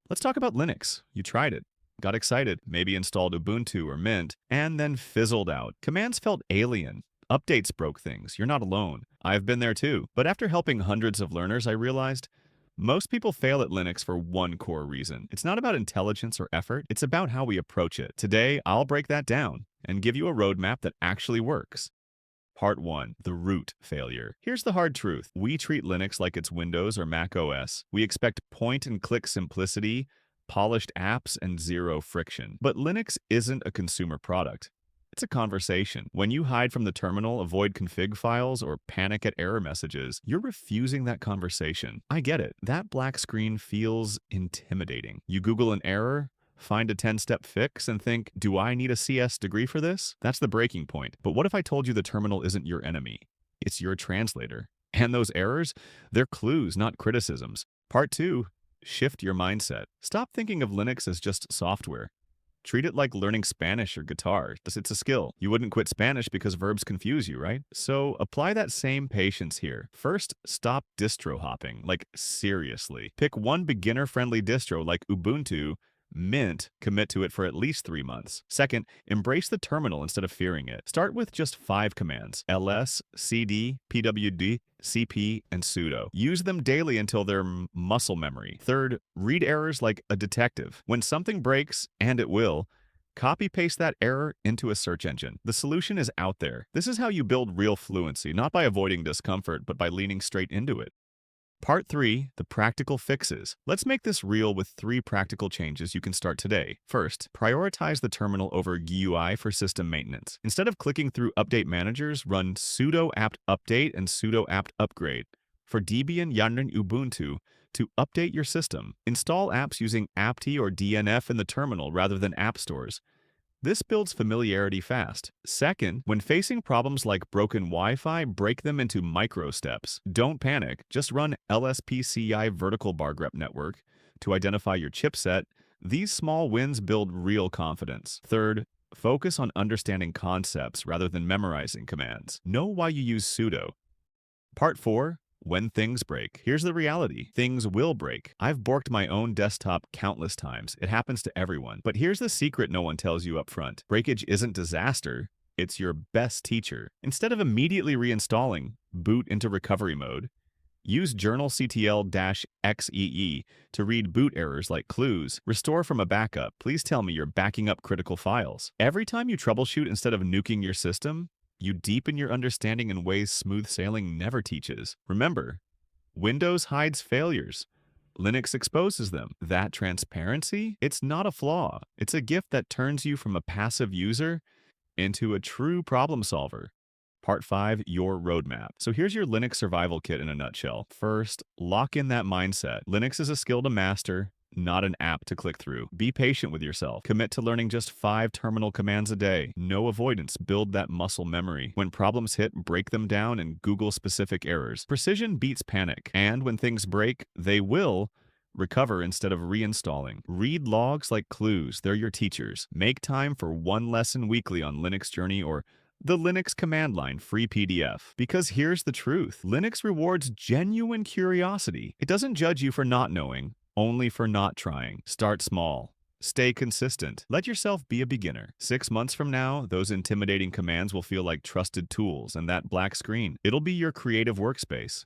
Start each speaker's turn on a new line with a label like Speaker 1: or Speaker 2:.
Speaker 1: Let's talk about Linux. You tried it, got excited, maybe installed Ubuntu or Mint, and then fizzled out. Commands felt alien. Updates broke things. You're not alone. I've been there too. But after helping hundreds of learners, I realized most people fail at Linux for one core reason. It's not about intelligence or effort, it's about how we approach it. Today, I'll break that down and give you a roadmap that actually works. Part 1. The root failure. Here's the hard truth. We treat Linux like it's Windows or Mac OS. We expect point-and-click simplicity, polished apps, and zero friction. But Linux isn't a consumer product. It's a conversation. When you hide from the terminal, avoid config files, or panic at error messages, you're refusing that conversation. I get it. That black screen feels intimidating. You Google an error, find a 10-step fix, and think, do I need a CS degree for this? That's the breaking point. But what if I told you the terminal isn't your enemy? It's your translator. And those errors, they're clues, not criticisms. Part 2, shift your mindset. Stop thinking of Linux as just software. Treat it like learning Spanish or guitar. It's a skill. You wouldn't quit Spanish because verbs confuse you, right? So apply that same patience here. First, stop distro hopping. Like, seriously. Pick one beginner-friendly distro like Ubuntu, Mint, commit to it for at least 3 months. Second, embrace the terminal instead of fearing it. Start with just 5 commands: ls, cd, pwd, cp, and sudo. Use them daily until they're muscle memory. Third, read errors like a detective. When something breaks, and it will, copy-paste that error into a search engine. The solution is out there. This is how you build real fluency, not by avoiding discomfort, but by leaning straight into it. Part 3, the practical fixes. Let's make this real with 3 practical changes you can start today. First, prioritize the terminal over GUI for system maintenance. Instead of clicking through update managers, run sudo apt update and sudo apt upgrade. For Debian Yanren Ubuntu, to update your system, install apps using apt or DNF in the terminal rather than app stores. This builds familiarity fast. Second, when facing problems like broken Wi-Fi, break them into micro steps. Don't panic. Just run lspci vertical bar grep network to identify your chipset. These small wins build real confidence. Third, focus on understanding concepts rather than memorizing commands. Know why you use sudo. Part 4. When things break. Here's the reality. Things will break. I've borked my own desktop countless times. It happens to everyone. But here's the secret no one tells you up front. Breakage isn't disaster. It's your best teacher. Instead of immediately reinstalling, boot into recovery mode. Use journalctl-xee to read boot errors like clues. Restore from a backup. Please tell me you're backing up critical files. Every time you troubleshoot instead of nuking your system, you deepen your understanding in ways smooth sailing never teaches. Remember, Windows hides failures. Linux exposes them. That transparency, it's not a flaw. It's a gift that turns you from a passive user into a true problem solver. Part 5, your roadmap. So here's your Linux survival kit in a nutshell. First, lock in that mindset. Linux is a skill to master, not an app to click through. Be patient with yourself. Commit to learning just 5 terminal commands a day. No avoidance. Build that muscle memory. When problems hit, break them down and Google specific errors. Precision beats panic. And when things break, they will recover instead of reinstalling. Read logs like clues. They're your teachers. Make time for one lesson weekly on Linux Journey or the Linux Command Line free PDF. Because here's the truth. Linux rewards genuine curiosity. It doesn't judge you for not knowing, only for not trying. Start small. Stay consistent. Let yourself be a beginner. 6 months from now, those intimidating commands will feel like trusted tools, and that black screen, it'll be your creative workspace.